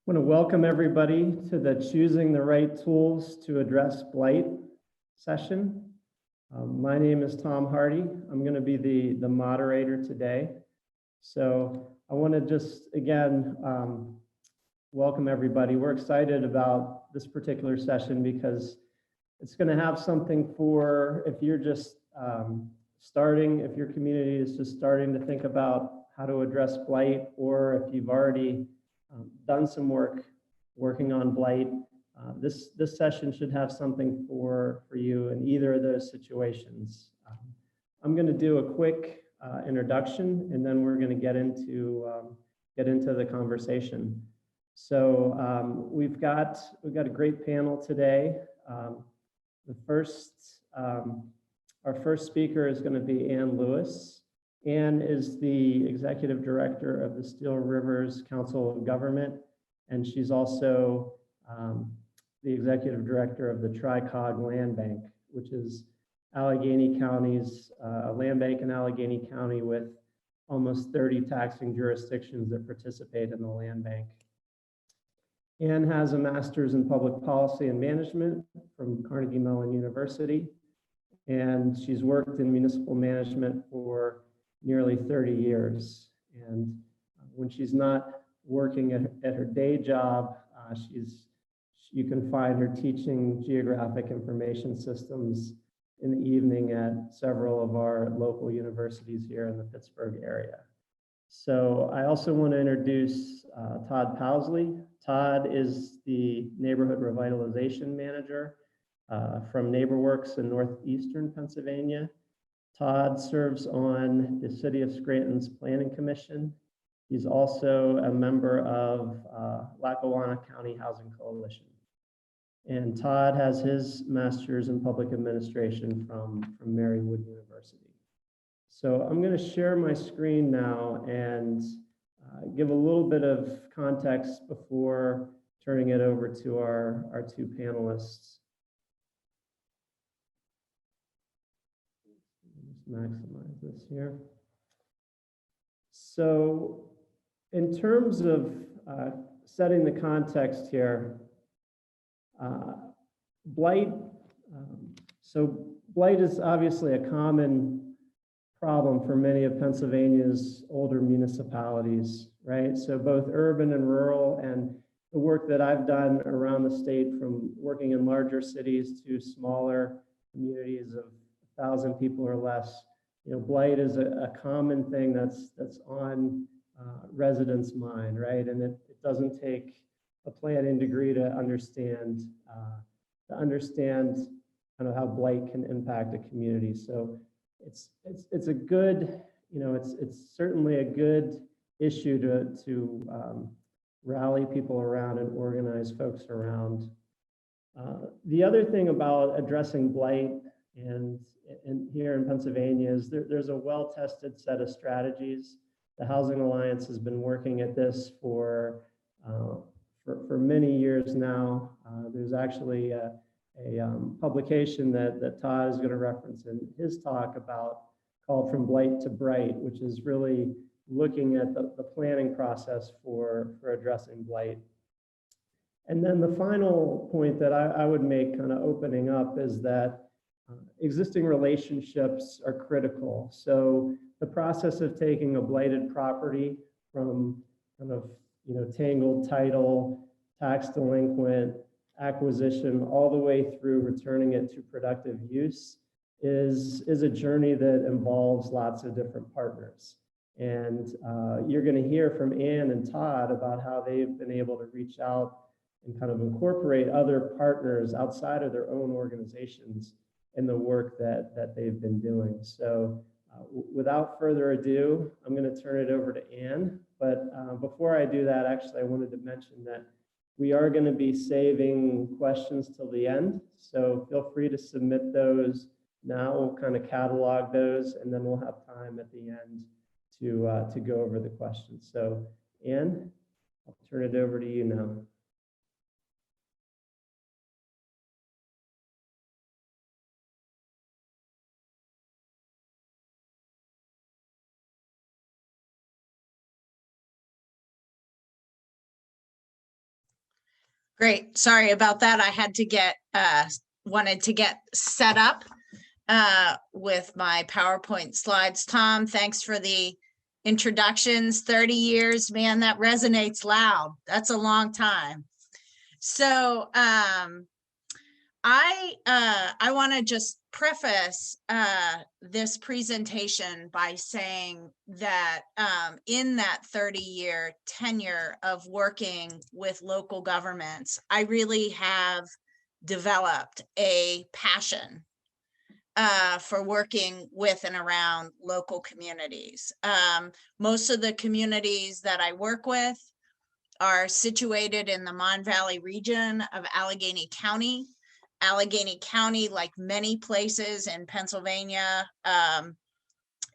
want to welcome everybody to the Choosing the Right Tools to Address Blight session. My name is Tom Hardy. I'm going to be the moderator today. So I want to just, again, welcome everybody. We're excited about this particular session because it's going to have something for if you're just starting, if your community is just starting to think about how to address blight, or if you've already done some work working on blight. This session should have something for you in either of those situations. I'm going to do a quick introduction, and then we're going to get into the conversation. So we've got a great panel today. Our first speaker is going to be Ann Lewis. Ann is the Executive Director of the Steel Rivers Council of Government, and she's also the Executive Director of the Tri-Cog Land Bank, which is Allegheny County's land bank in Allegheny County with almost 30 taxing jurisdictions that participate in the land bank. Ann has a master's in public policy and management from Carnegie Mellon University, and she's worked in municipal management for nearly 30 years. And when she's not working at her day job, you can find her teaching geographic information systems in the evening at several of our local universities here in the Pittsburgh area. So I also want to introduce Todd Powsley. Todd is the Neighborhood Revitalization Manager from NeighborWorks in Northeastern Pennsylvania. Todd serves on the City of Scranton's Planning Commission. He's also a member of Lackawanna County Housing Coalition. And Todd has his master's in public administration from Marywood University. So I'm going to share my screen now and give a little bit of context before turning it over to our two panelists. Maximize this here. So in terms of setting the context here, blight, so blight is obviously a common problem for many of Pennsylvania's older municipalities, right? So both urban and rural, and the work that I've done around the state, from working in larger cities to smaller communities of 1,000 people or less, blight is a common thing that's on residents' mind, right? And it doesn't take a planning degree to understand kind of how blight can impact a community. So it's a good, it's certainly a good issue to rally people around and organize folks around. The other thing about addressing blight and here in Pennsylvania is there's a well-tested set of strategies. The Housing Alliance has been working at this for many years now. There's actually a publication that Todd is going to reference in his talk called From Blight to Bright, which is really looking at the planning process for addressing blight. And then the final point that I would make, kind of opening up, is that existing relationships are critical. So the process of taking a blighted property from kind of, tangled title, tax delinquent, acquisition, all the way through returning it to productive use is a journey that involves lots of different partners. And you're going to hear from Ann and Todd about how they've been able to reach out and kind of incorporate other partners outside of their own organizations in the work that they've been doing. So without further ado, I'm going to turn it over to Ann. But before I do that, actually, I wanted to mention that we are going to be saving questions till the end. So feel free to submit those now. We'll kind of catalog those, and then we'll have time at the end to go over the questions. So Ann, I'll turn it over to you now. Great. Sorry about that. I had to get, wanted to get set up with my PowerPoint slides. Tom, thanks for the introductions. 30 years, man, that resonates loud. That's a long time. So I want to just preface this presentation by saying that in that 30-year tenure of working with local governments, I really have developed a passion for working with and around local communities. Most of the communities that I work with are situated in the Mon Valley region of Allegheny County. Allegheny County, like many places in Pennsylvania,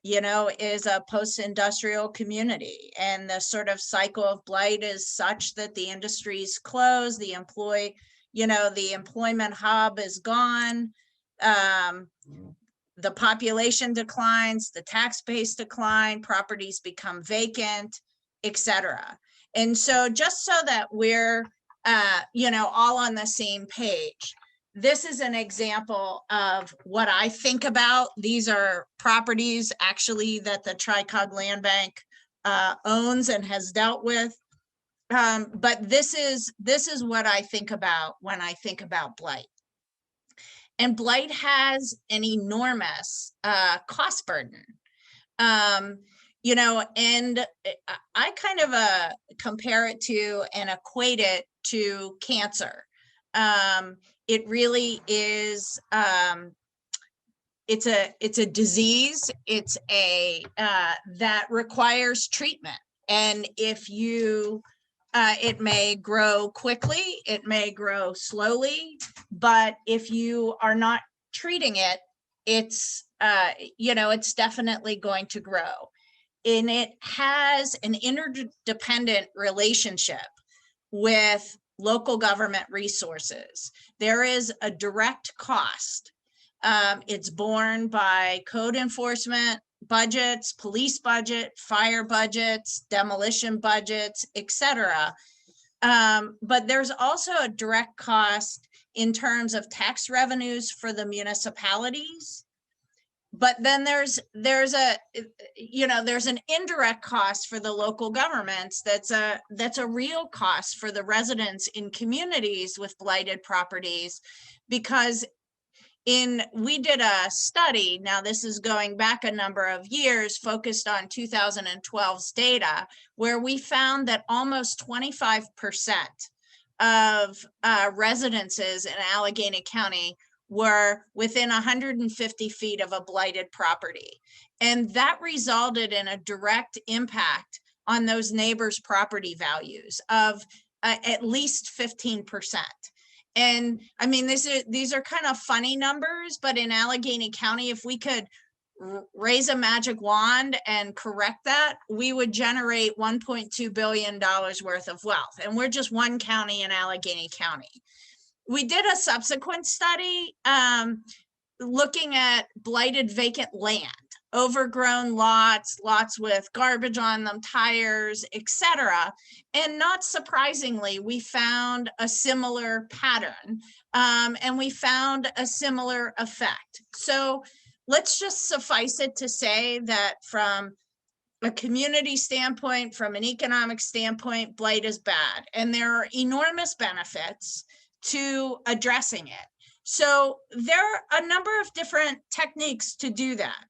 you know, is a post-industrial community, and the sort of cycle of blight is such that the industries close, the employment hub is gone, the population declines, the tax base decline, properties become vacant, etc. And so just so that we're, all on the same page, this is an example of what I think about. These are properties actually that the Tri-Cog Land Bank owns and has dealt with. But this is what I think about when I think about blight. And blight has an enormous cost burden. And I kind of compare it to and equate it to cancer. It really is, it's a disease, it's that requires treatment. And if you, it may grow quickly, it may grow slowly, but if you are not treating it, it's, it's definitely going to grow. And it has an interdependent relationship with local government resources. There is a direct cost. It's borne by code enforcement budgets, police budget, fire budgets, demolition budgets, etc. But there's also a direct cost in terms of tax revenues for the municipalities. But then there's an indirect cost for the local governments. That's a real cost for the residents in communities with blighted properties, because we did a study, now this is going back a number of years, focused on 2012's data, where we found that almost 25% of residences in Allegheny County were within 150 feet of a blighted property. And that resulted in a direct impact on those neighbors' property values of at least 15%. And I mean, these are kind of funny numbers, but in Allegheny County, if we could raise a magic wand and correct that, we would generate $1.2 billion worth of wealth. And we're just one county in Allegheny County. We did a subsequent study looking at blighted vacant land, overgrown lots with garbage on them, tires, etc. And not surprisingly, we found a similar pattern, and we found a similar effect. So let's just suffice it to say that from a community standpoint, from an economic standpoint, blight is bad. And there are enormous benefits to addressing it. So there are a number of different techniques to do that.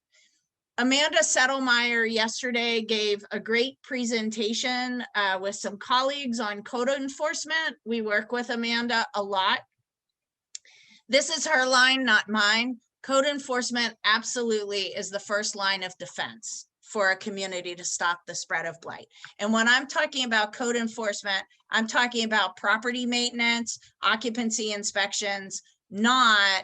Amanda Settlemyer yesterday gave a great presentation with some colleagues on code enforcement. We work with Amanda a lot. This is her line, not mine. Code enforcement absolutely is the first line of defense for a community to stop the spread of blight. And when I'm talking about code enforcement, I'm talking about property maintenance, occupancy inspections, not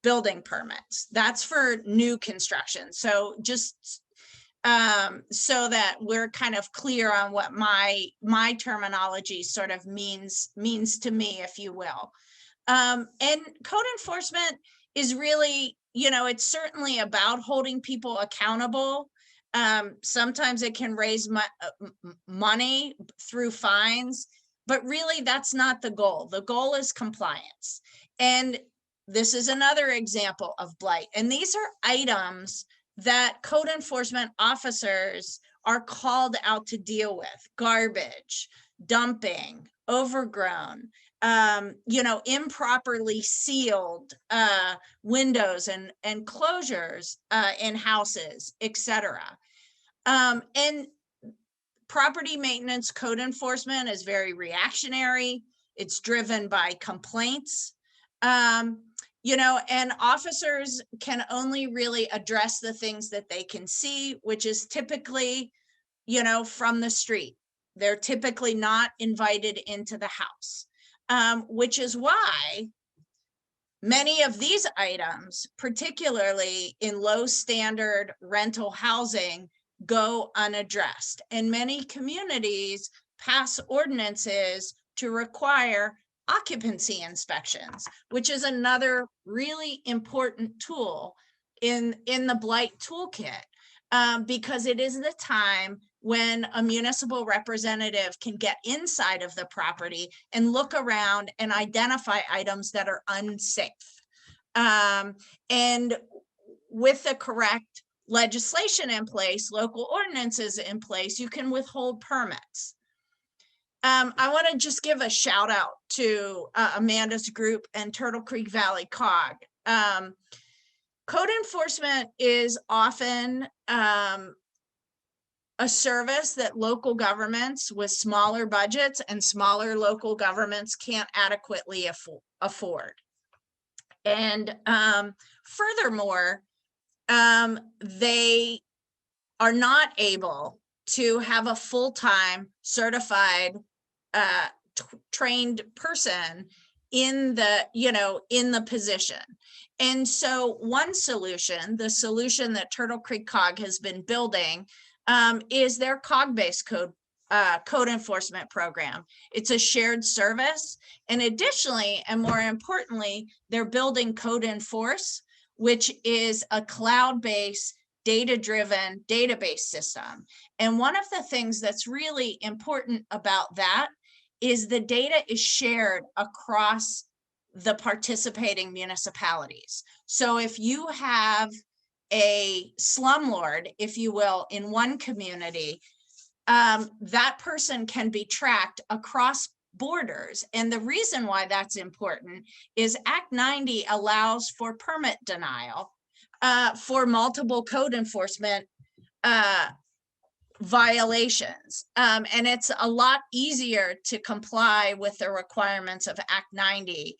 building permits. That's for new construction. So just so that we're kind of clear on what my terminology sort of means to me, if you will. And code enforcement is really, it's certainly about holding people accountable. Sometimes it can raise money through fines. but really that's not the goal. The goal is compliance. And this is another example of blight. And these are items that code enforcement officers are called out to deal with: garbage, dumping, overgrown, improperly sealed windows and closures in houses, etc. And property maintenance code enforcement is very reactionary. It's driven by complaints. And officers can only really address the things that they can see, which is typically, from the street. They're typically not invited into the house, which is why many of these items, particularly in low standard rental housing, go unaddressed. And many communities pass ordinances to require occupancy inspections, which is another really important tool in the blight toolkit, because it is the time when a municipal representative can get inside of the property and look around and identify items that are unsafe. And with the correct legislation in place, local ordinances in place, you can withhold permits. I want to just give a shout out to Amanda's group and Turtle Creek Valley COG. Code enforcement is often a service that local governments with smaller budgets and smaller local governments can't adequately afford. And furthermore, they are not able to have a full-time certified trained person in the position. And so one solution, the solution that Turtle Creek COG has been building, is their COG-based code enforcement program. It's a shared service. And additionally, and more importantly, they're building Code Enforce, which is a cloud-based, data-driven database system. And one of the things that's really important about that is the data is shared across the participating municipalities. So if you have a slumlord, if you will, in one community, that person can be tracked across borders. And the reason why that's important is Act 90 allows for permit denial for multiple code enforcement violations. And it's a lot easier to comply with the requirements of Act 90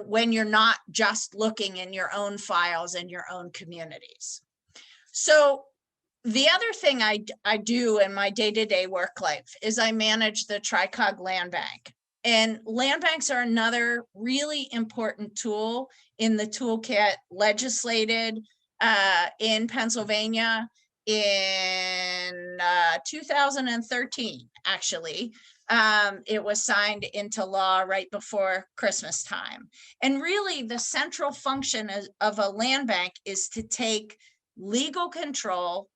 when you're not just looking in your own files in your own communities. So the other thing I do in my day-to-day work life is I manage the Tri-Cog Land Bank. And land banks are another really important tool in the toolkit, legislated in Pennsylvania in 2013, actually. It was signed into law right before Christmas time. And really the central function of a land bank is to take legal control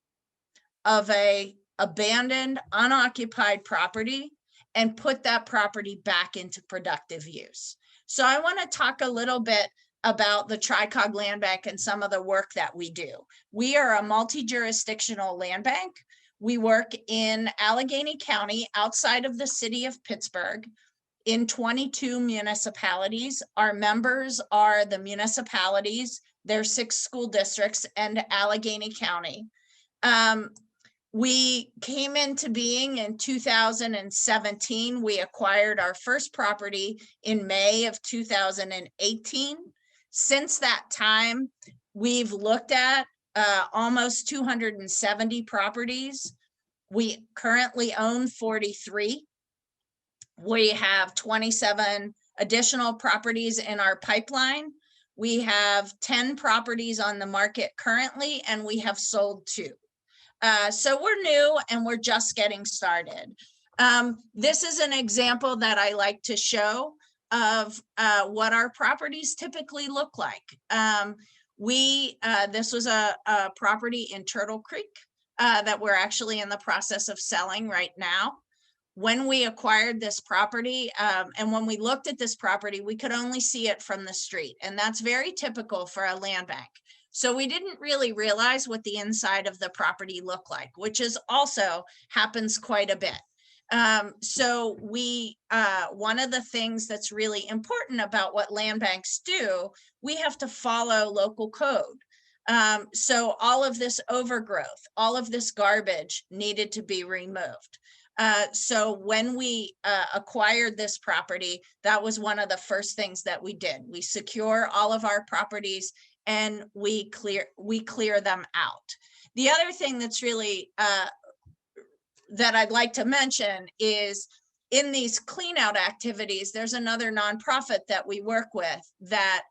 of a abandoned, unoccupied property and put that property back into productive use. So I want to talk a little bit about the Tri-Cog Land Bank and some of the work that we do. We are a multi-jurisdictional land bank. We work in Allegheny County, outside of the city of Pittsburgh, in 22 municipalities. Our members are the municipalities, their 6 school districts, and Allegheny County. We came into being in 2017. We acquired our first property in May of 2018. Since that time, we've looked at almost 270 properties. We currently own 43. We have 27 additional properties in our pipeline. We have 10 properties on the market currently, and we have sold 2. So we're new and we're just getting started. This is an example that I like to show of what our properties typically look like. This was a property in Turtle Creek that we're actually in the process of selling right now. when we acquired this property, and when we looked at this property, we could only see it from the street. And that's very typical for a land bank. So we didn't really realize what the inside of the property looked like, which is also happens quite a bit. So one of the things that's really important about what land banks do, we have to follow local code. So all of this overgrowth, all of this garbage needed to be removed. So when we acquired this property, that was one of the first things that we did. We secure all of our properties and we clear them out. The other thing that's really that I'd like to mention is in these clean out activities, there's another nonprofit that we work with that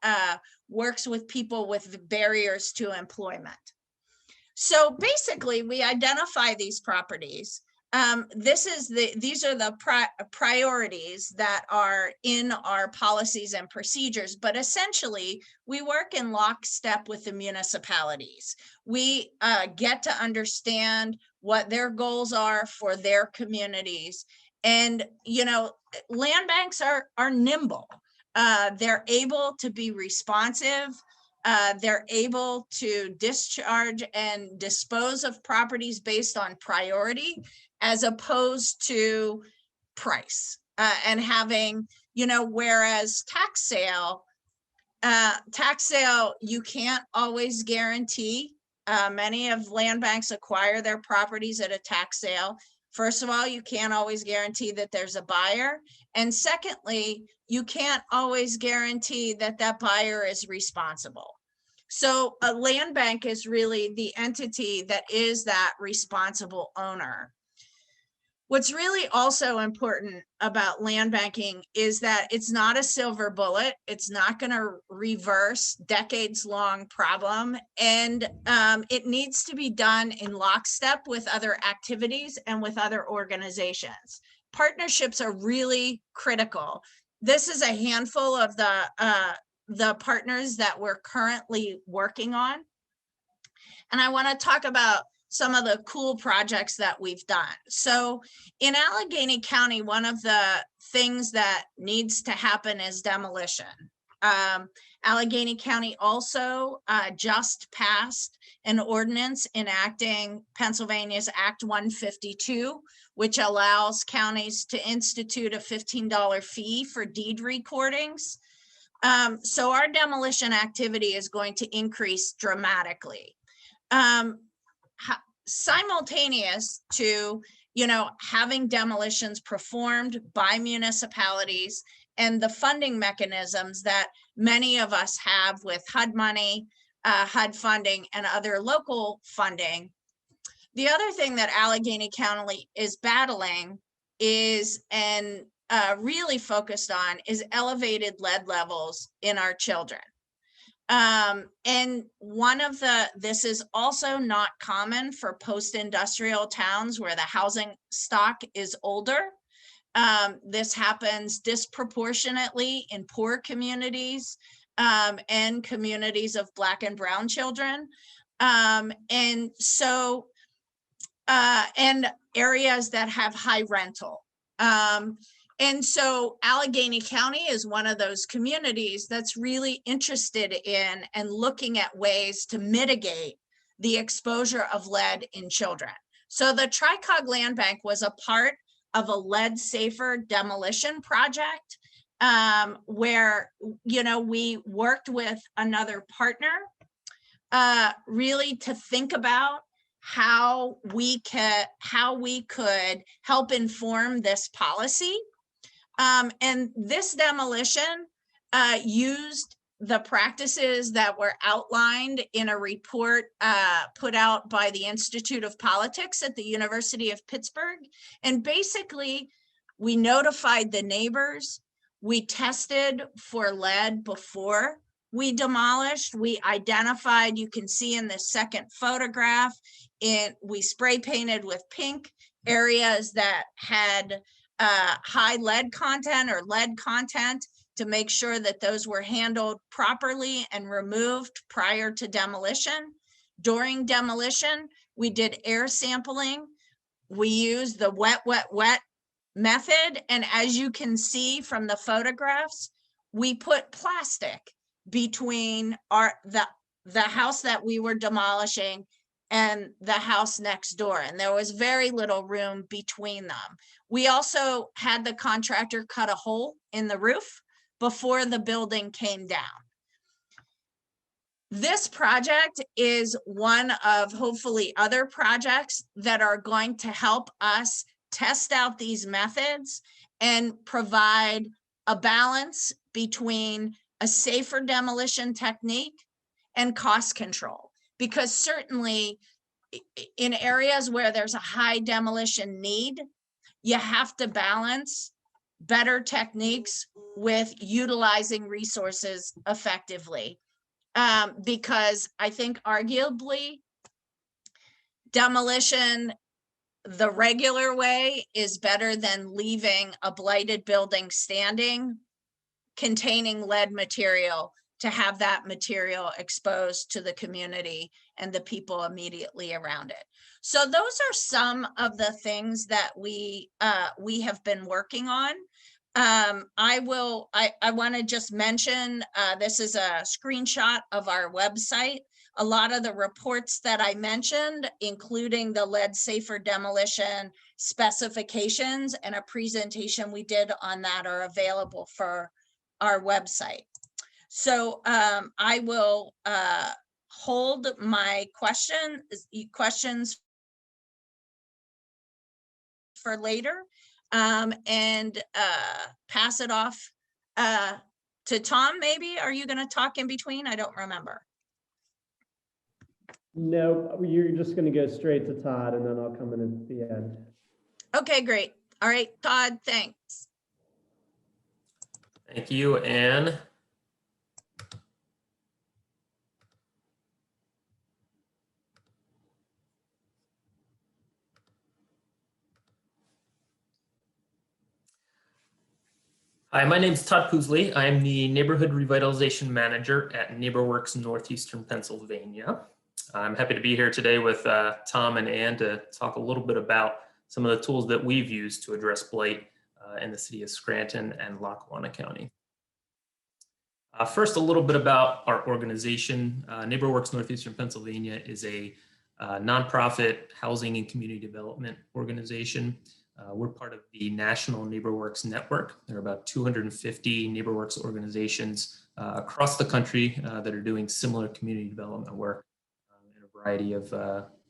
works with people with barriers to employment. So basically we identify these properties. These are the priorities that are in our policies and procedures, but essentially we work in lockstep with the municipalities. We get to understand what their goals are for their communities. And, you know, land banks are nimble. They're able to be responsive. They're able to discharge and dispose of properties based on priority as opposed to price, and having, you know, whereas tax sale, you can't always guarantee. Many of land banks acquire their properties at a tax sale. First of all, you can't always guarantee that there's a buyer. And secondly, you can't always guarantee that that buyer is responsible. So a land bank is really the entity that is that responsible owner. What's really also important about land banking is that it's not a silver bullet. It's not going to reverse decades-long problem. And it needs to be done in lockstep with other activities and with other organizations. Partnerships are really critical. This is a handful of the partners that we're currently working on. And I want to talk about some of the cool projects that we've done. So in Allegheny County, one of the things that needs to happen is demolition. Allegheny County also just passed an ordinance enacting Pennsylvania's Act 152, which allows counties to institute a $15 fee for deed recordings. So our demolition activity is going to increase dramatically. Simultaneous to, you know, having demolitions performed by municipalities and the funding mechanisms that many of us have with HUD money, HUD funding, and other local funding. The other thing that Allegheny County is battling is, and really focused on, is elevated lead levels in our children. And this is also not common for post-industrial towns where the housing stock is older. This happens disproportionately in poor communities and communities of Black and brown children. And areas that have high rental. And so Allegheny County is one of those communities that's really interested in and looking at ways to mitigate the exposure of lead in children. So the Tricog Land Bank was a part of a lead safer demolition project where, you know, we worked with another partner really to think about how we could help inform this policy. And this demolition used the practices that were outlined in a report put out by the Institute of Politics at the University of Pittsburgh. And basically, we notified the neighbors. We tested for lead before we demolished. We identified, you can see in the second photograph, we spray painted with pink areas that had high lead content or lead content to make sure that those were handled properly and removed prior to demolition. During demolition, we did air sampling. We used the wet method. And as you can see from the photographs, we put plastic between the house that we were demolishing and the house next door. And there was very little room between them. We also had the contractor cut a hole in the roof before the building came down. This project is one of hopefully other projects that are going to help us test out these methods and provide a balance between a safer demolition technique and cost control. Because certainly in areas where there's a high demolition need, you have to balance better techniques with utilizing resources effectively. Because I think arguably demolition the regular way is better than leaving a blighted building standing containing lead material to have that material exposed to the community and the people immediately around it. So those are some of the things that we have been working on. I want to just mention, this is a screenshot of our website. A lot of the reports that I mentioned, including the lead safer demolition specifications and a presentation we did on that, are available for our website. So I will hold my questions for later. And pass it off to Tom, maybe. Are you going to talk in between? I don't remember. No, you're just going to go straight to Todd, and then I'll come in at the end. Okay, great. All right, Todd, thanks. Thank you, Anne. Hi, my name is Todd Poosley. I am the Neighborhood Revitalization Manager at NeighborWorks Northeastern Pennsylvania. I'm happy to be here today with Tom and Ann to talk a little bit about some of the tools that we've used to address blight in the city of Scranton and Lackawanna County. First, a little bit about our organization. NeighborWorks Northeastern Pennsylvania is a nonprofit housing and community development organization. We're part of the National NeighborWorks Network. There are about 250 NeighborWorks organizations across the country that are doing similar community development work in a variety of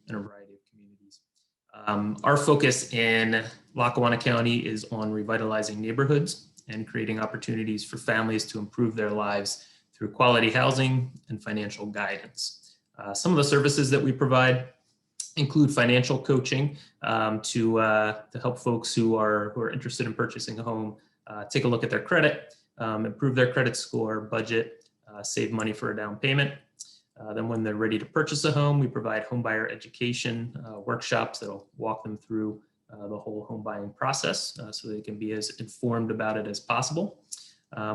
communities. Our focus in Lackawanna County is on revitalizing neighborhoods and creating opportunities for families to improve their lives through quality housing and financial guidance. Some of the services that we provide include financial coaching to help folks who are interested in purchasing a home take a look at their credit, improve their credit score, budget, save money for a down payment. Then when they're ready to purchase a home, we provide homebuyer education workshops that'll walk them through the whole home buying process so they can be as informed about it as possible.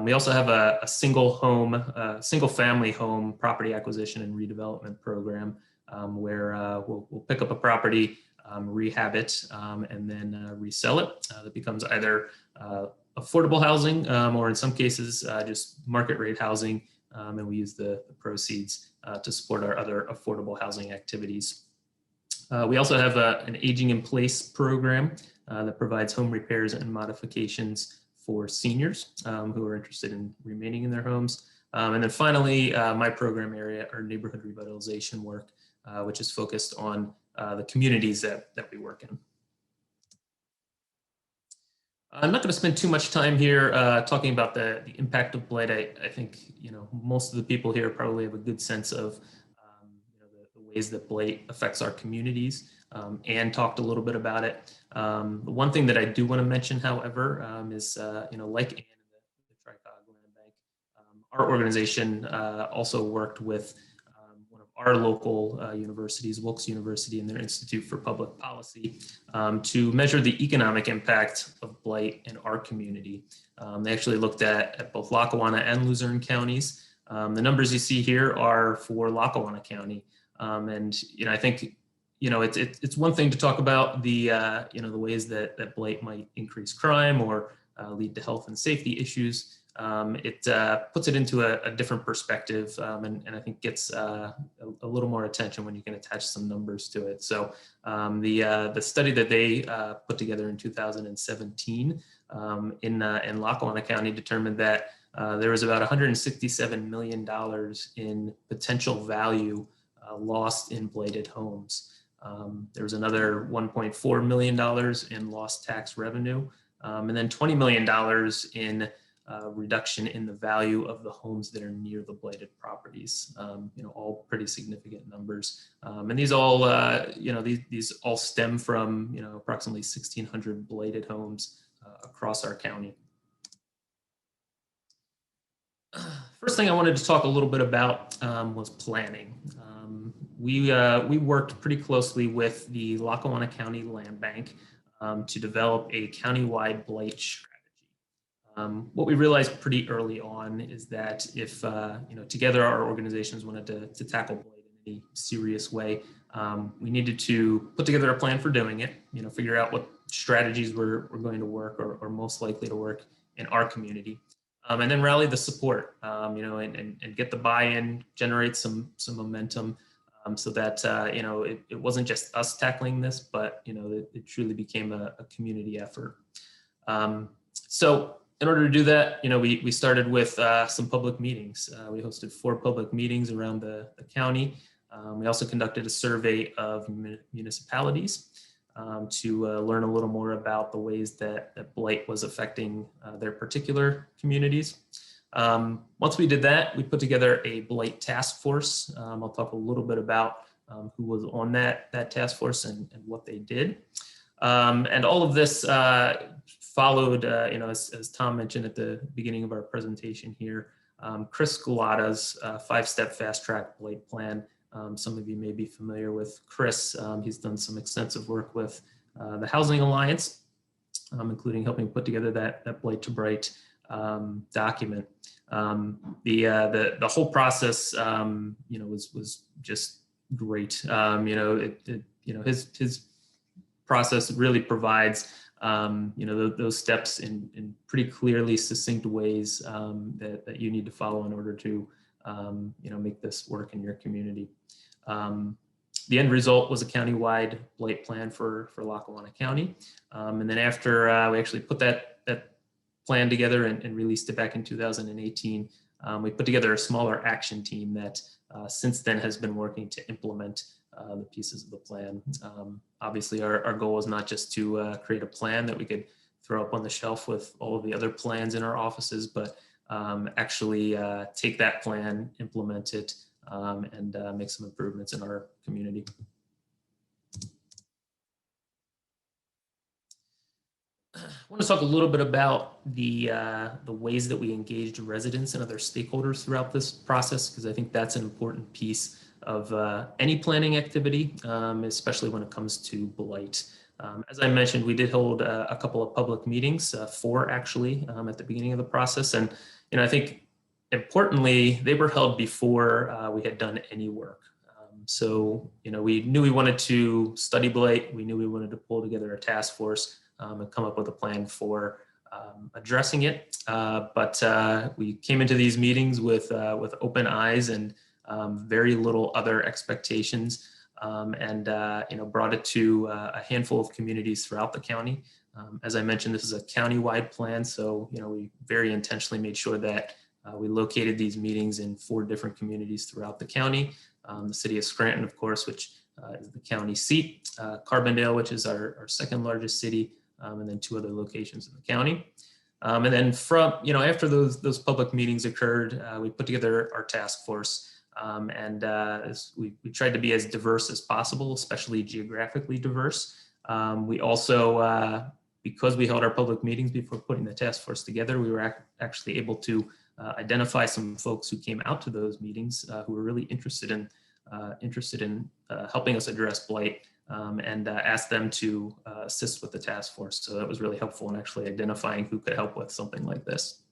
We also have a single family home property acquisition and redevelopment program where we'll pick up a property, rehab it, and then resell it. That becomes either affordable housing or in some cases just market rate housing, and we use the proceeds to support our other affordable housing activities. We also have an aging in place program that provides home repairs and modifications for seniors who are interested in remaining in their homes. And then finally, my program area, our neighborhood revitalization work, which is focused on the communities that we work in. I'm not going to spend too much time here talking about the impact of blight. I think most of the people here probably have a good sense of the ways that blight affects our communities. Anne talked a little bit about it. The one thing that I do want to mention, however, is like Anne in the Tricog Land Bank, our organization also worked with one of our local universities, Wilkes University, and their Institute for Public Policy to measure the economic impact of blight in our community. They actually looked at both Lackawanna and Luzerne counties. The numbers you see here are for Lackawanna County. And I think it's one thing to talk about the the ways that blight might increase crime or lead to health and safety issues. It puts it into a different perspective, and I think gets a little more attention when you can attach some numbers to it. So the study that they put together in 2017 in Lackawanna County determined that there was about $167 million in potential value lost in blighted homes. There was another $1.4 million in lost tax revenue, and then $20 million in reduction in the value of the homes that are near the blighted properties. All pretty significant numbers. And these all, these all stem from, approximately 1,600 blighted homes across our county. First thing I wanted to talk a little bit about was planning. We worked pretty closely with the Lackawanna County Land Bank to develop a countywide blight strategy. What we realized pretty early on is that if together our organizations wanted to tackle blight in any serious way, we needed to put together a plan for doing it. Figure out what strategies were going to work or most likely to work in our community. And then rally the support, and get the buy-in, generate some momentum, so that it wasn't just us tackling this, but it truly became a community effort. So in order to do that, we started with some public meetings. We hosted 4 public meetings around the county. We also conducted a survey of municipalities to learn a little more about the ways that blight was affecting their particular communities. Once we did that, we put together a blight task force. I'll talk a little bit about who was on that task force and what they did. And all of this followed, as Tom mentioned at the beginning of our presentation here, Chris Galata's 5-step fast-track blight plan. Some of you may be familiar with Chris. He's done some extensive work with the Housing Alliance, including helping put together that Blight to Bright document. The whole process, was just great. His process really provides, those steps in pretty clearly succinct ways that you need to follow in order to, make this work in your community. The end result was a countywide blight plan for Lackawanna County. And then after we actually put that plan together and released it back in 2018, we put together a smaller action team that since then has been working to implement the pieces of the plan. Obviously, our goal is not just to create a plan that we could throw up on the shelf with all of the other plans in our offices, but actually take that plan, implement it, and make some improvements in our community. I want to talk a little bit about the ways that we engaged residents and other stakeholders throughout this process, because I think that's an important piece of any planning activity, especially when it comes to blight. As I mentioned, we did hold a couple of public meetings, 4 actually, at the beginning of the process. And, I think importantly, they were held before we had done any work. So, we knew we wanted to study blight. We knew we wanted to pull together a task force and come up with a plan for addressing it. But we came into these meetings with open eyes and very little other expectations, and brought it to a handful of communities throughout the county. As I mentioned, this is a county-wide plan, so we very intentionally made sure that we located these meetings in 4 different communities throughout the county. The city of Scranton, of course, which is the county seat, Carbondale, which is our second largest city, and then 2 other locations in the county. And then from, after those public meetings occurred, we put together our task force. And we tried to be as diverse as possible, especially geographically diverse. We also, because we held our public meetings before putting the task force together, we were actually able to identify some folks who came out to those meetings who were really interested in helping us address blight, and asked them to assist with the task force. So that was really helpful in actually identifying who could help with something like this.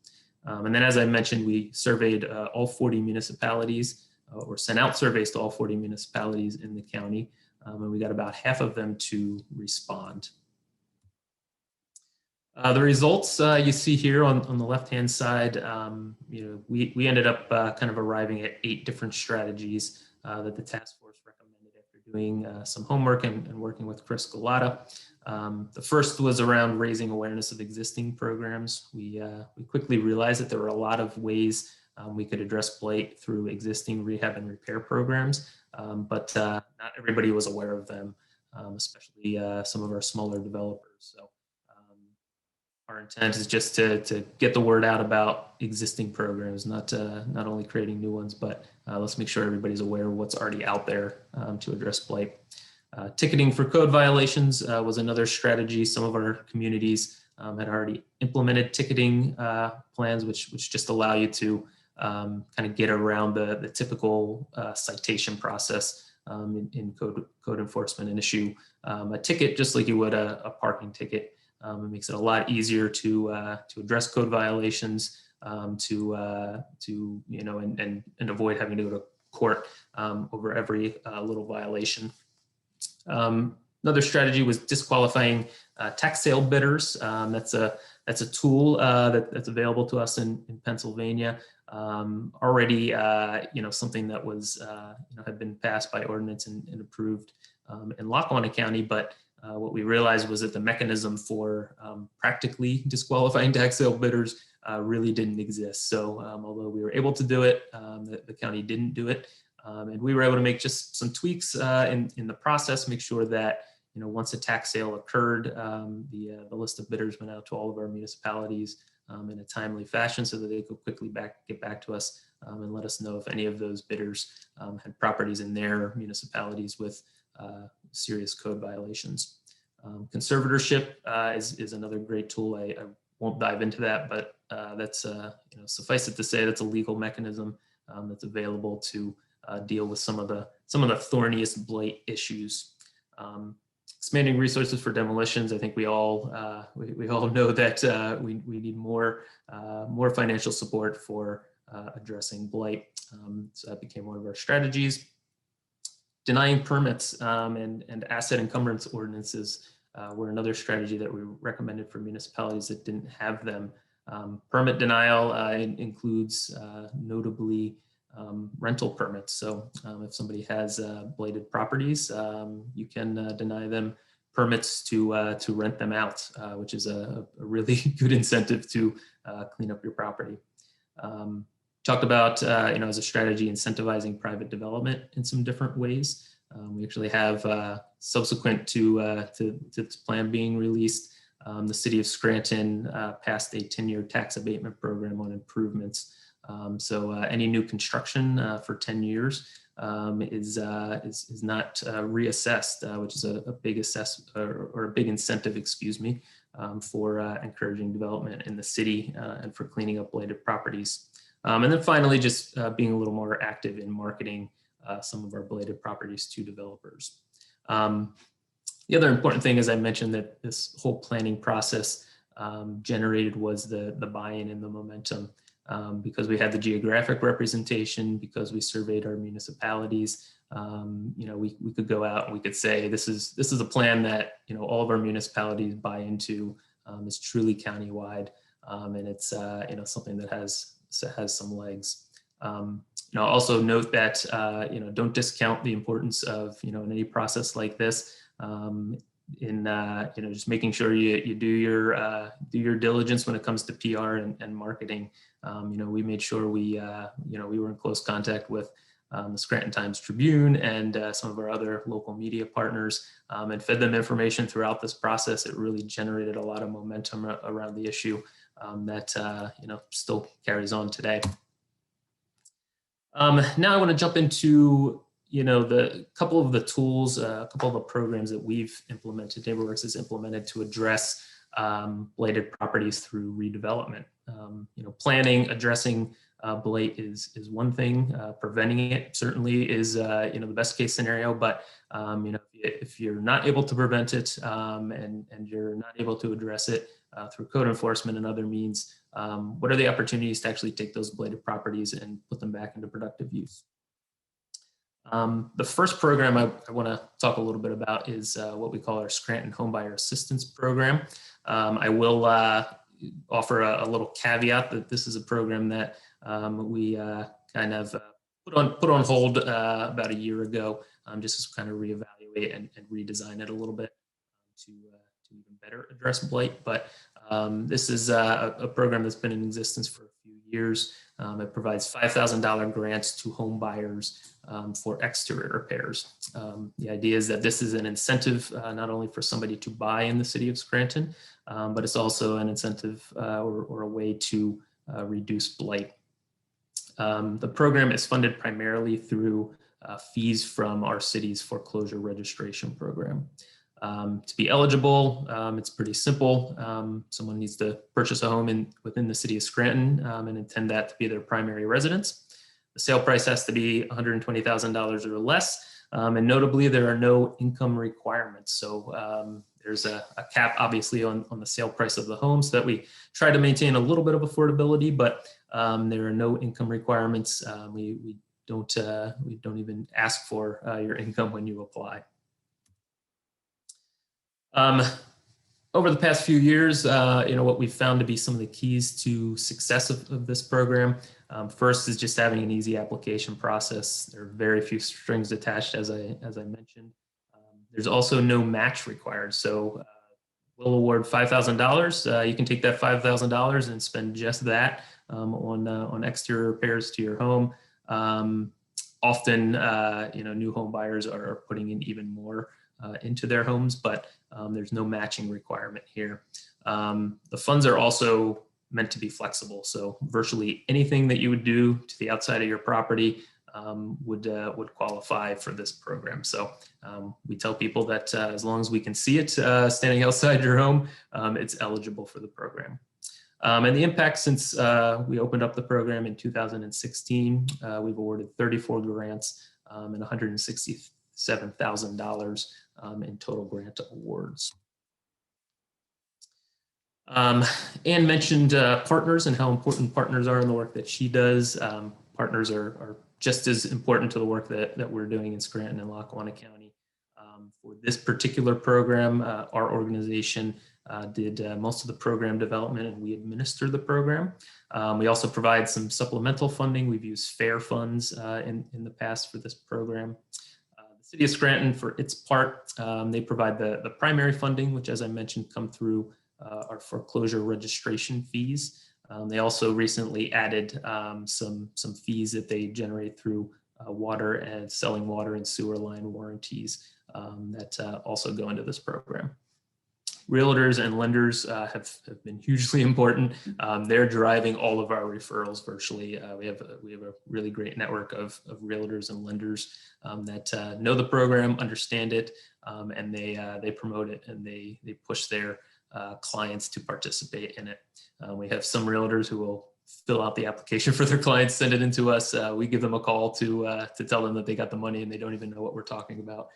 And then, as I mentioned, we surveyed all 40 municipalities, or sent out surveys to all 40 municipalities in the county. and we got about half of them to respond. The results you see here on the left-hand side, we ended up kind of arriving at 8 different strategies that the task force recommended after doing some homework and working with Chris Galata. The first was around raising awareness of existing programs. We quickly realized that there were a lot of ways we could address blight through existing rehab and repair programs, but not everybody was aware of them, especially some of our smaller developers. So our intent is just to get the word out about existing programs, not only creating new ones, but let's make sure everybody's aware of what's already out there to address blight. Ticketing for code violations was another strategy. Some of our communities had already implemented ticketing plans, which just allow you to kind of get around the typical citation process in code enforcement and issue a ticket just like you would a parking ticket. It makes it a lot easier to address code violations, to avoid having to go to court over every little violation. Another strategy was disqualifying tax sale bidders. That's a tool that's available to us in Pennsylvania. Already, something that was had been passed by ordinance and approved in Lackawanna County, but what we realized was that the mechanism for practically disqualifying tax sale bidders really didn't exist. So although we were able to do it, the county didn't do it. And we were able to make just some tweaks in the process, make sure that once a tax sale occurred, the list of bidders went out to all of our municipalities in a timely fashion so that they could quickly get back to us and let us know if any of those bidders had properties in their municipalities with serious code violations. Conservatorship is another great tool. I won't dive into that, but that's suffice it to say that's a legal mechanism that's available to deal with some of the thorniest blight issues. Expanding resources for demolitions. I think we all know that we need more financial support for addressing blight. So that became one of our strategies. Denying permits and asset encumbrance ordinances were another strategy that we recommended for municipalities that didn't have them. Permit denial includes notably rental permits. So if somebody has blighted properties, you can deny them permits to rent them out, which is a really good incentive to clean up your property. Talked about, as a strategy, incentivizing private development in some different ways. We actually have, subsequent to this plan being released, the city of Scranton passed a 10-year tax abatement program on improvements. So any new construction for 10 years is not reassessed, which is a big or a big incentive, excuse me, for encouraging development in the city and for cleaning up blighted properties. And then finally, just being a little more active in marketing some of our blighted properties to developers. The other important thing, as I mentioned, that this whole planning process generated was the buy-in and the momentum. Because we had the geographic representation, because we surveyed our municipalities, we could go out and we could say this is a plan that all of our municipalities buy into. It's truly countywide, and it's something that has some legs. Also note that don't discount the importance of in any process like this. In just making sure you do your diligence when it comes to PR and marketing. We made sure we were in close contact with the Scranton Times-Tribune and some of our other local media partners and fed them information throughout this process. It really generated a lot of momentum around the issue that still carries on today. Now I want to jump into the couple of the tools, a couple of the programs that we've implemented, NeighborWorks has implemented to address blighted properties through redevelopment. Planning, addressing blight is one thing. Preventing it certainly is the best case scenario. But if you're not able to prevent it and you're not able to address it through code enforcement and other means, what are the opportunities to actually take those blighted properties and put them back into productive use? The first program I want to talk a little bit about is what we call our Scranton Homebuyer Assistance Program. I will offer a little caveat that this is a program that we kind of put on hold about a year ago, just to kind of reevaluate and redesign it a little bit to even better address blight. But this is a program that's been in existence for a few years. It provides $5,000 grants to home buyers for exterior repairs. The idea is that this is an incentive not only for somebody to buy in the city of Scranton, but it's also an incentive or a way to reduce blight. The program is funded primarily through fees from our city's foreclosure registration program. To be eligible, it's pretty simple. Someone needs to purchase a home within the city of Scranton and intend that to be their primary residence. The sale price has to be $120,000 or less. And notably, there are no income requirements. So there's a cap, obviously, on the sale price of the home, so that we try to maintain a little bit of affordability, but there are no income requirements. We don't even ask for your income when you apply. Over the past few years, what we've found to be some of the keys to success of this program. First is just having an easy application process. There are very few strings attached, as I mentioned. There's also no match required. So we'll award $5,000. You can take that $5,000 and spend just that on exterior repairs to your home. Often, new home buyers are putting in even more into their homes, but there's no matching requirement here. The funds are also meant to be flexible. So virtually anything that you would do to the outside of your property would qualify for this program. So we tell people that as long as we can see it standing outside your home, it's eligible for the program. And the impact since we opened up the program in 2016, we've awarded 34 grants and $167,000 in total grant awards. Anne mentioned partners and how important partners are in the work that she does. Partners are just as important to the work that we're doing in Scranton and Lackawanna County. For this particular program, our organization did most of the program development, and we administer the program. We also provide some supplemental funding. We've used FAIR funds in the past for this program. The City of Scranton, for its part, they provide the primary funding, which, as I mentioned, come through our foreclosure registration fees. They also recently added some fees that they generate through water and selling water and sewer line warranties that also go into this program. Realtors and lenders have been hugely important. They're driving all of our referrals virtually. We have a really great network of realtors and lenders that know the program, understand it, and they promote it, and they push their clients to participate in it. We have some realtors who will fill out the application for their clients, send it into us. We give them a call to tell them that they got the money and they don't even know what we're talking about.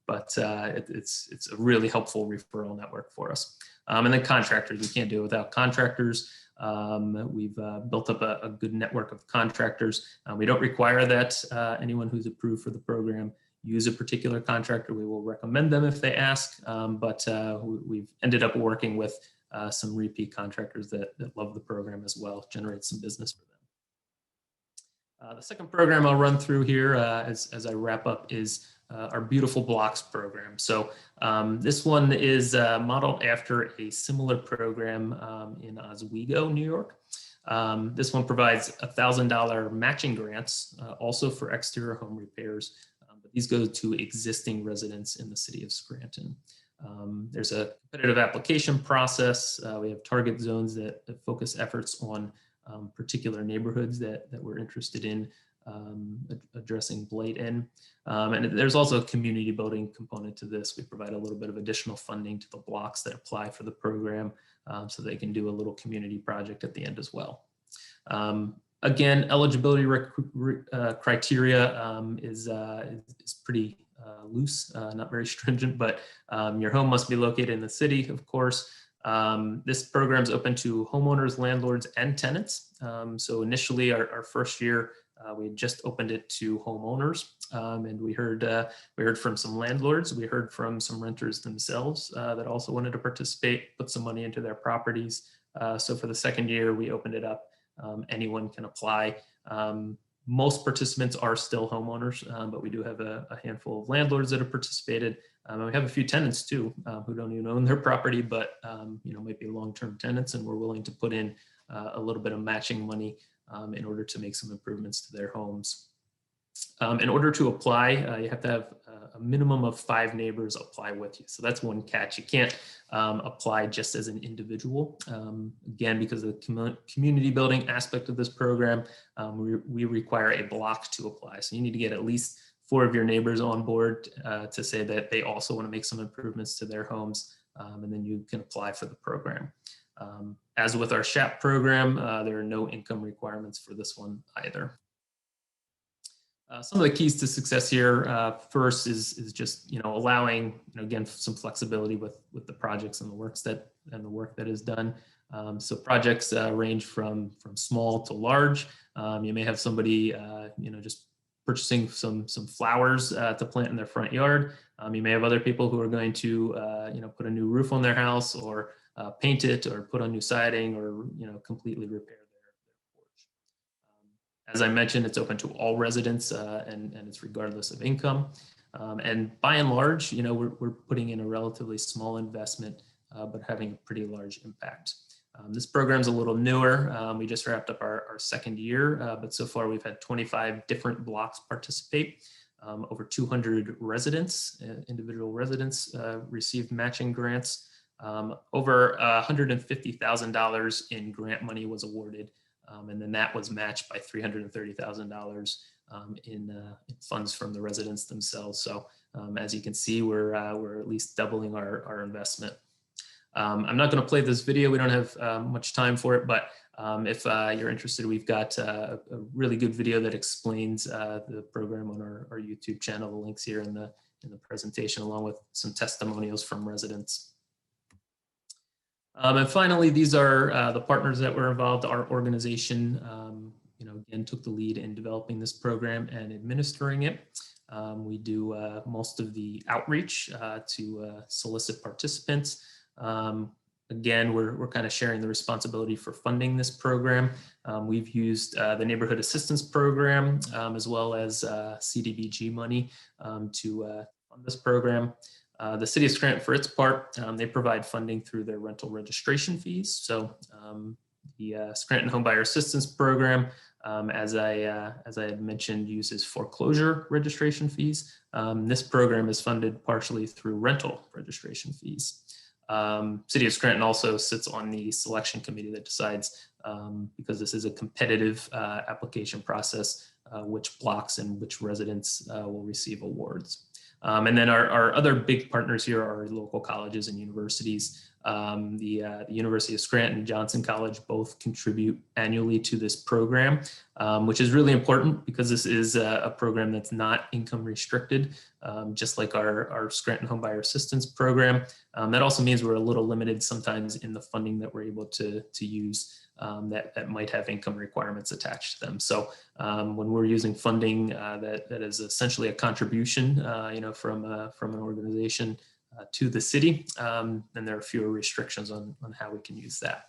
But it's a really helpful referral network for us. And then contractors, we can't do it without contractors. We've built up a good network of contractors. We don't require that anyone who's approved for the program use a particular contractor. We will recommend them if they ask, but we've ended up working with some repeat contractors that love the program as well, generate some business for them. The second program I'll run through here as I wrap up is our Beautiful Blocks program. So this one is modeled after a similar program in Oswego, New York. This one provides $1,000 matching grants, also for exterior home repairs. But these go to existing residents in the city of Scranton. There's a competitive application process. We have target zones that focus efforts on particular neighborhoods that we're interested in addressing blight in. And there's also a community building component to this. We provide a little bit of additional funding to the blocks that apply for the program so they can do a little community project at the end as well. Again, eligibility criteria is pretty loose, not very stringent, but your home must be located in the city, of course. This program is open to homeowners, landlords, and tenants. So initially, our first year, we had just opened it to homeowners. And we heard from some landlords, we heard from some renters themselves that also wanted to participate, put some money into their properties. So for the second year, we opened it up. Anyone can apply. Most participants are still homeowners, but we do have a handful of landlords that have participated. And we have a few tenants too, who don't even own their property, but might be long-term tenants, and we're willing to put in a little bit of matching money in order to make some improvements to their homes. In order to apply, you have to have a minimum of 5 neighbors apply with you. So that's one catch. You can't apply just as an individual. Again, because of the community building aspect of this program, we require a block to apply. So you need to get at least 4 of your neighbors on board to say that they also want to make some improvements to their homes, and then you can apply for the program. As with our SHAP program, there are no income requirements for this one either. Some of the keys to success here, first is just allowing again some flexibility with the projects and the work that is done. So projects range from small to large. You may have somebody just purchasing some flowers to plant in their front yard. You may have other people who are going to put a new roof on their house, or paint it, or put on new siding, or completely repair their porch. As I mentioned, it's open to all residents, and it's regardless of income. And by and large, we're putting in a relatively small investment, but having a pretty large impact. This program's a little newer. We just wrapped up our second year, but so far we've had 25 different blocks participate. Over 200 residents, individual residents, received matching grants. Over $150,000 in grant money was awarded, and then that was matched by $330,000 in funds from the residents themselves. So as you can see, we're at least doubling our investment. I'm not going to play this video. We don't have much time for it, but if you're interested, we've got a really good video that explains the program on our YouTube channel. The link's here in the presentation, along with some testimonials from residents. And finally, these are the partners that were involved. Our organization, again, took the lead in developing this program and administering it. We do most of the outreach to solicit participants. Again, we're kind of sharing the responsibility for funding this program. We've used the Neighborhood Assistance Program, as well as CDBG money to fund this program. The City of Scranton, for its part, they provide funding through their rental registration fees. So the Scranton Homebuyer Assistance Program, as I had mentioned, uses foreclosure registration fees. This program is funded partially through rental registration fees. City of Scranton also sits on the selection committee that decides, because this is a competitive application process, which blocks and which residents will receive awards. And then our other big partners here are local colleges and universities. The University of Scranton and Johnson College both contribute annually to this program, which is really important because this is a program that's not income restricted, just like our Scranton Homebuyer Assistance Program. That also means we're a little limited sometimes in the funding that we're able to use that might have income requirements attached to them. So when we're using funding that is essentially a contribution, from an organization to the city, then there are fewer restrictions on how we can use that.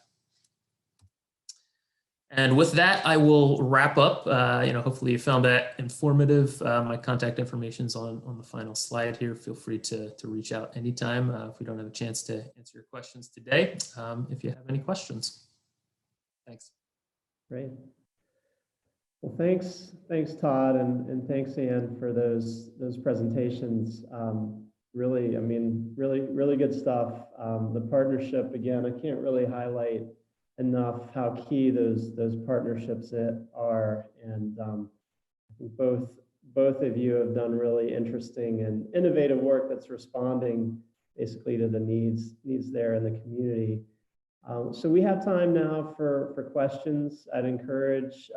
And with that, I will wrap up. Hopefully you found that informative. My contact information is on the final slide here. Feel free to reach out anytime if we don't have a chance to answer your questions today. If you have any questions. Thanks. Great. Well, thanks, Todd, and thanks, Ann, for those presentations. Really, really good stuff. The partnership, again, I can't really highlight enough how key those partnerships are, and I think both of you have done really interesting and innovative work that's responding basically to the needs there in the community. So we have time now for questions. I'd encourage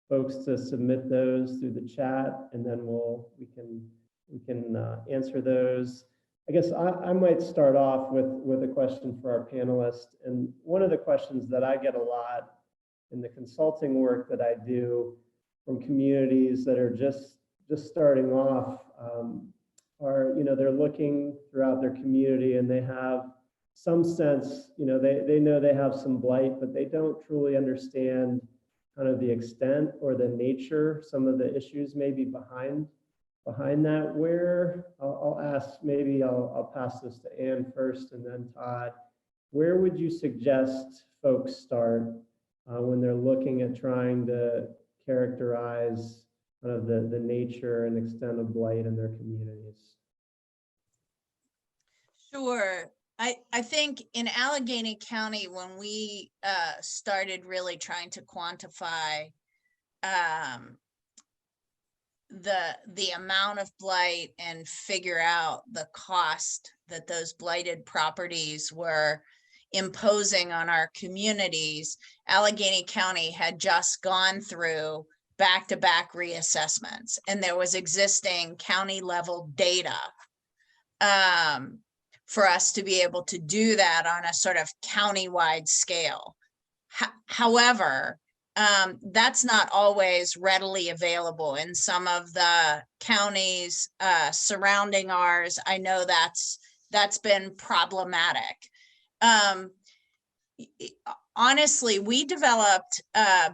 folks to submit those through the chat, and then we can answer those. I guess I might start off with a question for our panelists. And one of the questions that I get a lot in the consulting work that I do from communities that are just just starting off, are, they're looking throughout their community and they have some sense, they know they have some blight, but they don't truly understand kind of the extent or the nature, some of the issues maybe behind that. Where I'll ask, maybe I'll pass this to Ann first and then Todd. Where would you suggest folks start when they're looking at trying to characterize kind of the nature and extent of blight in their communities? Sure. I think in Allegheny County, when we started really trying to quantify the amount of blight and figure out the cost that those blighted properties were imposing on our communities, Allegheny County had just gone through back-to-back reassessments, and there was existing county level data for us to be able to do that on a sort of county-wide scale. However, that's not always readily available in some of the counties surrounding ours. I know that's been problematic. Honestly, we developed,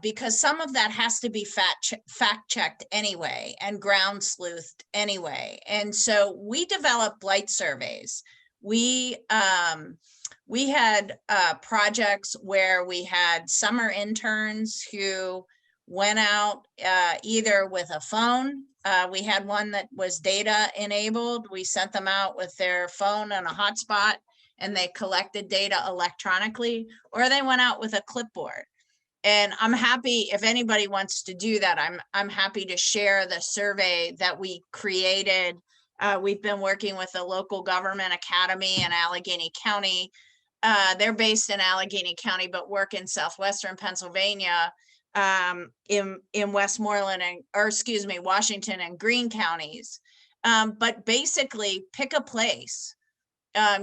because some of that has to be fact-checked anyway and ground sleuthed anyway. And so we developed blight surveys. We had projects where we had summer interns who went out either with a phone. We had one that was data enabled. We sent them out with their phone and a hotspot, and they collected data electronically, or they went out with a clipboard. And I'm happy if anybody wants to do that. I'm happy to share the survey that we created. We've been working with the local government academy in Allegheny County. They're based in Allegheny County, but work in southwestern Pennsylvania, in Westmoreland Washington and Greene counties. But basically, pick a place.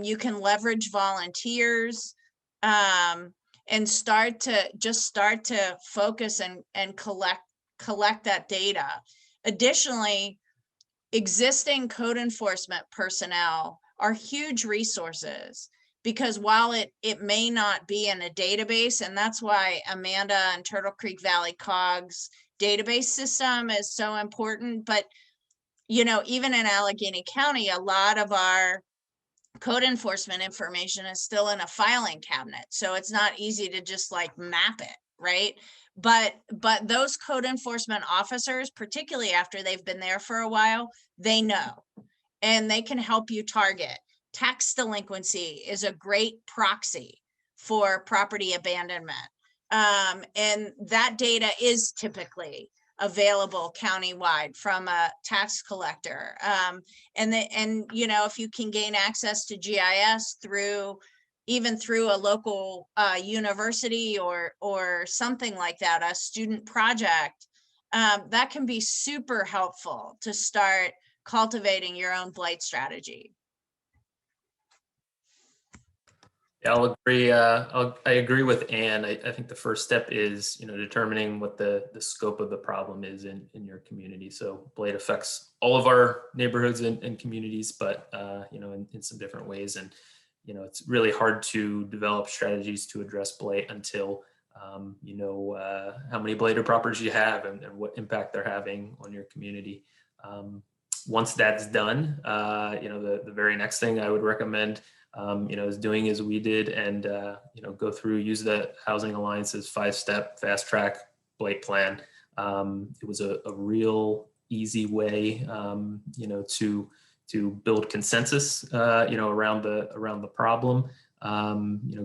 You can leverage volunteers and start to focus and collect that data. Additionally, existing code enforcement personnel are huge resources, because while it may not be in a database, and that's why Amanda and Turtle Creek Valley COG's database system is so important, but even in Allegheny County, a lot of our code enforcement information is still in a filing cabinet, so it's not easy to just like map it, right? But those code enforcement officers, particularly after they've been there for a while, they know, and they can help you target. Tax delinquency is a great proxy for property abandonment. And that data is typically available countywide from a tax collector. And if you can gain access to GIS even through a local university or something like that, a student project, that can be super helpful to start cultivating your own blight strategy. Yeah, I'll agree. I agree with Ann. I think the first step is, determining what the scope of the problem is in your community. So blight affects all of our neighborhoods and communities, but in some different ways. And it's really hard to develop strategies to address blight until you know how many blighted properties you have and what impact they're having on your community. Once that's done, the very next thing I would recommend is doing as we did and, go through, use the Housing Alliance's 5-step fast track blight plan. It was a real easy way, to build consensus, around the problem,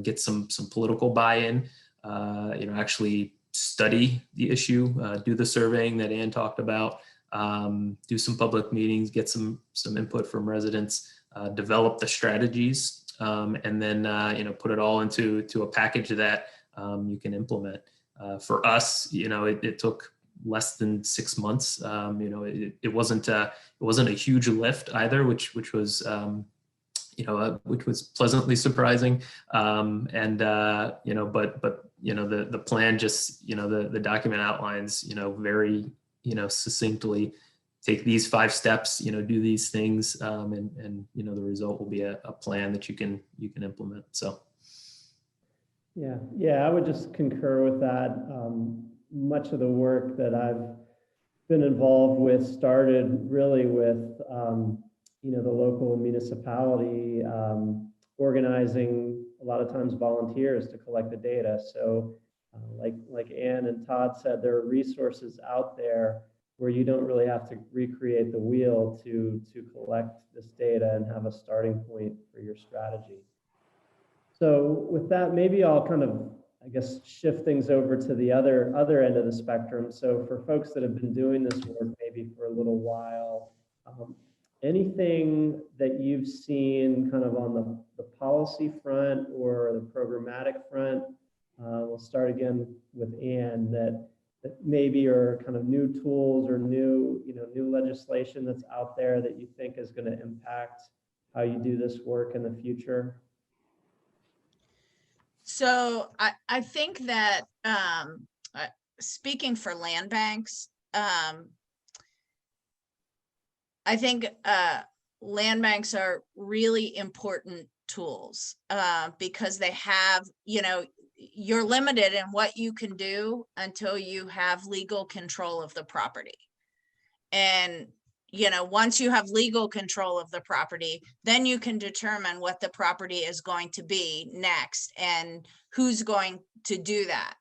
get some political buy-in, actually study the issue, do the surveying that Ann talked about, do some public meetings, get some input from residents, develop the strategies, and then put it all into a package that you can implement. For us, it took less than 6 months. It wasn't a huge lift either, which was which was pleasantly surprising. The plan just the document outlines very succinctly take these 5 steps, do these things, and the result will be a plan that you can implement. So. Yeah, I would just concur with that. Much of the work that I've been involved with started really with, the local municipality organizing a lot of times volunteers to collect the data. So like Ann and Todd said, there are resources out there where you don't really have to recreate the wheel to collect this data and have a starting point for your strategy. So with that, maybe I'll kind of, I guess, shift things over to the other end of the spectrum. So for folks that have been doing this work maybe for a little while, anything that you've seen kind of on the policy front or the programmatic front, we'll start again with Ann, that maybe are kind of new tools or new legislation that's out there that you think is going to impact how you do this work in the future? So I think that speaking for land banks, I think land banks are really important tools because they have, you're limited in what you can do until you have legal control of the property. And once you have legal control of the property, then you can determine what the property is going to be next and who's going to do that.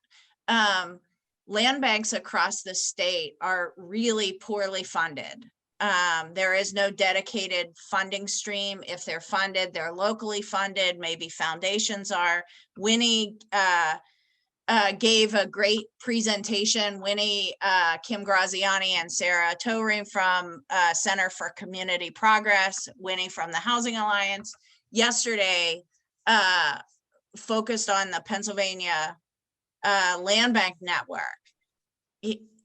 Land banks across the state are really poorly funded. There is no dedicated funding stream. If they're funded, they're locally funded. Maybe foundations are. Winnie gave a great presentation. Winnie, Kim Graziani, and Sarah Toring from Center for Community Progress, Winnie from the Housing Alliance, yesterday focused on the Pennsylvania Land Bank Network.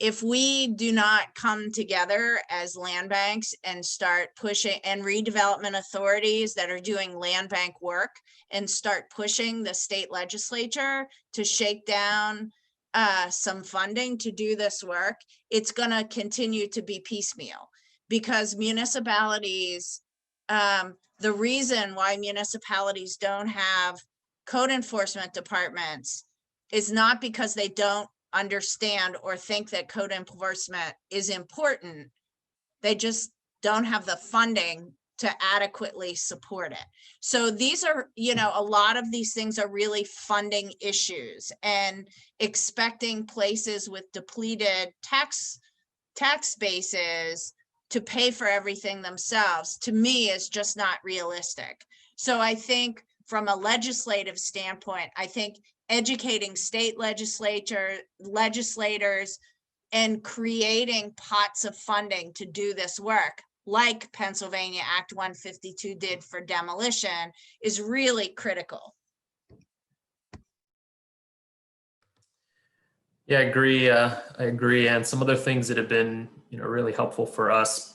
If we do not come together as land banks and start pushing, and redevelopment authorities that are doing land bank work and start pushing the state legislature to shake down some funding to do this work, it's going to continue to be piecemeal because municipalities, the reason why municipalities don't have code enforcement departments is not because they don't understand or think that code enforcement is important. They just don't have the funding to adequately support it. So these are, a lot of these things are really funding issues, and expecting places with depleted tax bases to pay for everything themselves, to me, is just not realistic. So I think from a legislative standpoint, I think educating state legislators and creating pots of funding to do this work, like Pennsylvania Act 152 did for demolition, is really critical. Yeah, I agree. And some other things that have been, really helpful for us,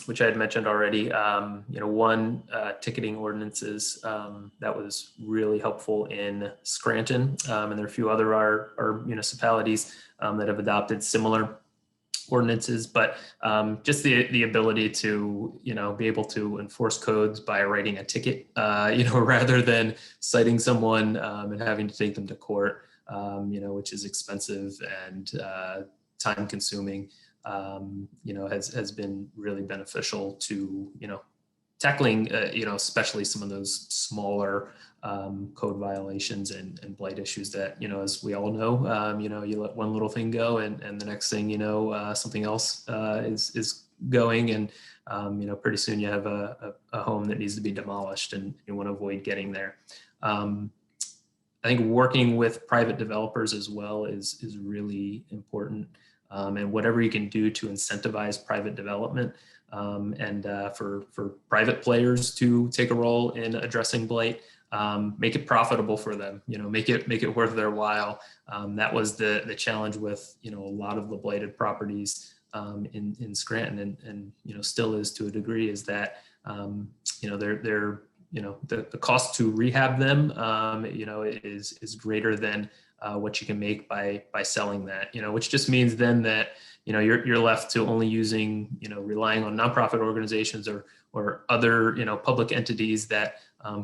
which I had mentioned already, one, ticketing ordinances, that was really helpful in Scranton. And there are a few other our municipalities that have adopted similar ordinances, but just the ability to, be able to enforce codes by writing a ticket, rather than citing someone and having to take them to court, which is expensive and time consuming. Has been really beneficial to, tackling, especially some of those smaller code violations and blight issues that, as we all know, you let one little thing go and the next thing, something else is going, and, pretty soon you have a home that needs to be demolished and you want to avoid getting there. I think working with private developers as well is really important. And whatever you can do to incentivize private development and for private players to take a role in addressing blight, make it profitable for them, make it worth their while. That was the challenge with, a lot of the blighted properties in Scranton and still is to a degree, is that, they're the cost to rehab them, is greater than what you can make by selling that, which just means then that, you're left to only using, relying on nonprofit organizations or other, public entities that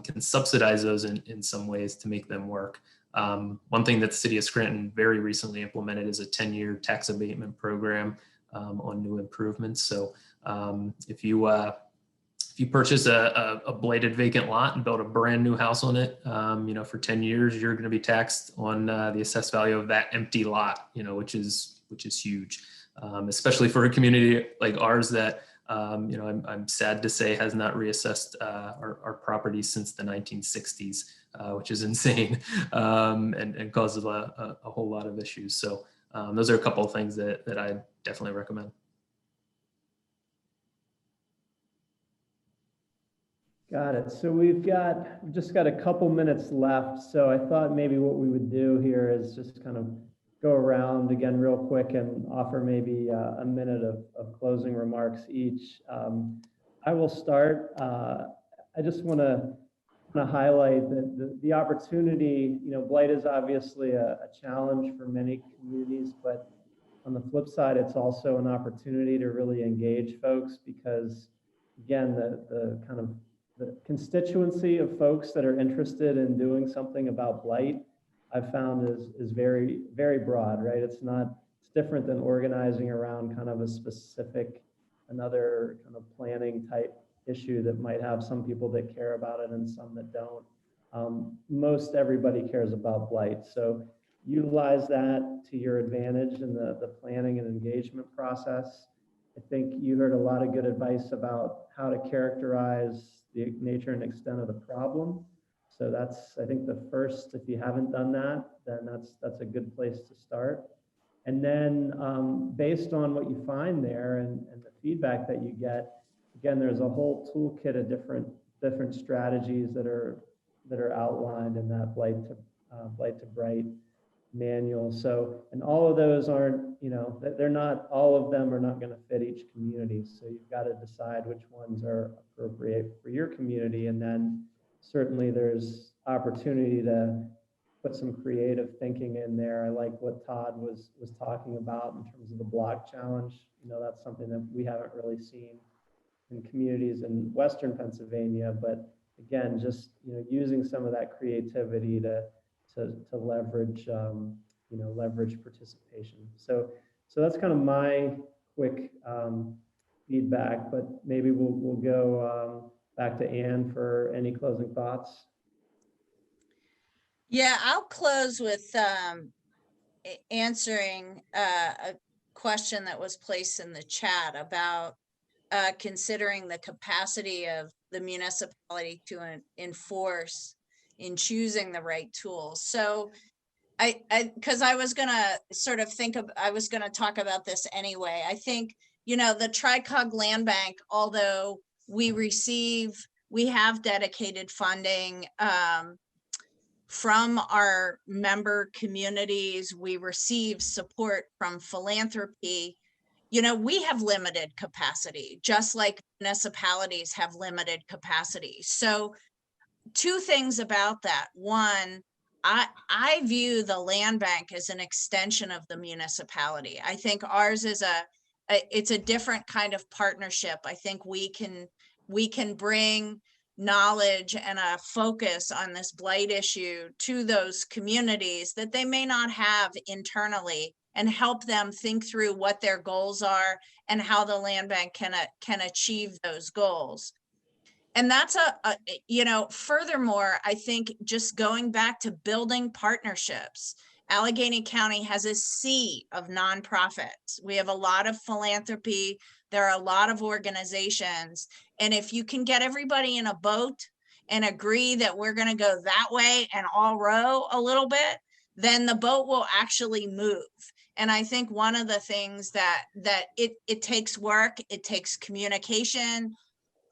can subsidize those in some ways to make them work. One thing that the city of Scranton very recently implemented is a 10-year tax abatement program on new improvements. So if you purchase a blighted vacant lot and build a brand new house on it, for 10 years, you're going to be taxed on the assessed value of that empty lot, which is huge, especially for a community like ours that, I'm sad to say has not reassessed our property since the 1960s, which is insane, and causes a whole lot of issues. So those are a couple of things that I definitely recommend. Got it. So we've just got a couple minutes left. So I thought maybe what we would do here is just kind of go around again real quick and offer maybe a minute of closing remarks each. I will start. I just want to highlight that the opportunity, blight is obviously a challenge for many communities, but on the flip side, it's also an opportunity to really engage folks because, again, the kind of the constituency of folks that are interested in doing something about blight, I've found is very, very broad, right? It's different than organizing around kind of a specific, another kind of planning type issue that might have some people that care about it and some that don't. Most everybody cares about blight. So utilize that to your advantage in the planning and engagement process. I think you heard a lot of good advice about how to characterize the nature and extent of the problem. So that's, I think, the first. If you haven't done that, then that's a good place to start. And then based on what you find there and the feedback that you get, again, there's a whole toolkit of different strategies that are outlined in that Blight to Bright manual. So, and all of those aren't, all of them are not going to fit each community. So you've got to decide which ones are appropriate for your community. And then certainly there's opportunity to put some creative thinking in there. I like what Todd was talking about in terms of the block challenge. That's something that we haven't really seen in communities in Western Pennsylvania, but again, just using some of that creativity to leverage leverage participation. So that's kind of my quick feedback, but maybe we'll go back to Anne for any closing thoughts. Yeah, I'll close with answering a question that was placed in the chat about considering the capacity of the municipality to enforce in choosing the right tools. So because I was gonna sort of I was gonna talk about this anyway. I think, the Tri-Cog Land Bank, although we have dedicated funding from our member communities, we receive support from philanthropy. We have limited capacity, just like municipalities have limited capacity. So two things about that. One, I view the land bank as an extension of the municipality. I think ours is it's a different kind of partnership. I think we can bring knowledge and a focus on this blight issue to those communities that they may not have internally, and help them think through what their goals are and how the land bank can achieve those goals. And that's furthermore, I think just going back to building partnerships, Allegheny County has a sea of nonprofits. We have a lot of philanthropy. There are a lot of organizations. And if you can get everybody in a boat and agree that we're going to go that way and all row a little bit, then the boat will actually move. And I think one of the things that it takes work, it takes communication,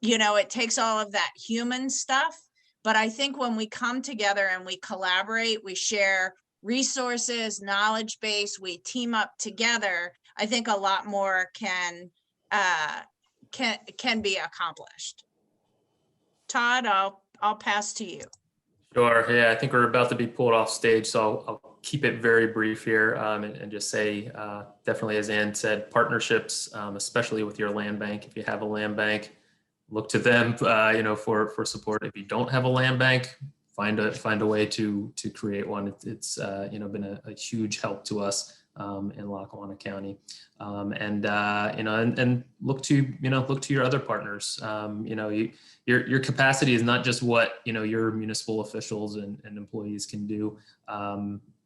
it takes all of that human stuff. But I think when we come together and we collaborate, we share resources, knowledge base, we team up together, I think a lot more can be accomplished. Todd, I'll pass to you. Sure. Yeah, I think we're about to be pulled off stage, so I'll keep it very brief here and just say, definitely, as Ann said, partnerships, especially with your land bank. If you have a land bank, look to them, for support. If you don't have a land bank, find a way to create one. It's been a huge help to us in Lackawanna County, and look to your other partners. Your capacity is not just what your municipal officials and employees can do.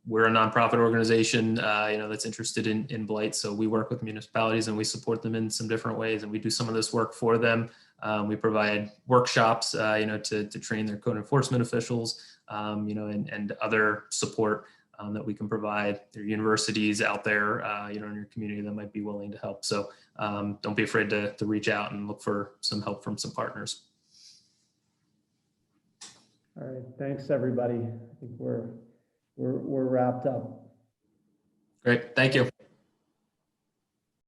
We're a nonprofit organization, that's interested in blight. So we work with municipalities and we support them in some different ways, and we do some of this work for them. We provide workshops, to train their code enforcement officials, and other support that we can provide. There are universities out there, in your community that might be willing to help. So don't be afraid to reach out and look for some help from some partners. All right, thanks everybody. I think we're wrapped up. Great, thank you.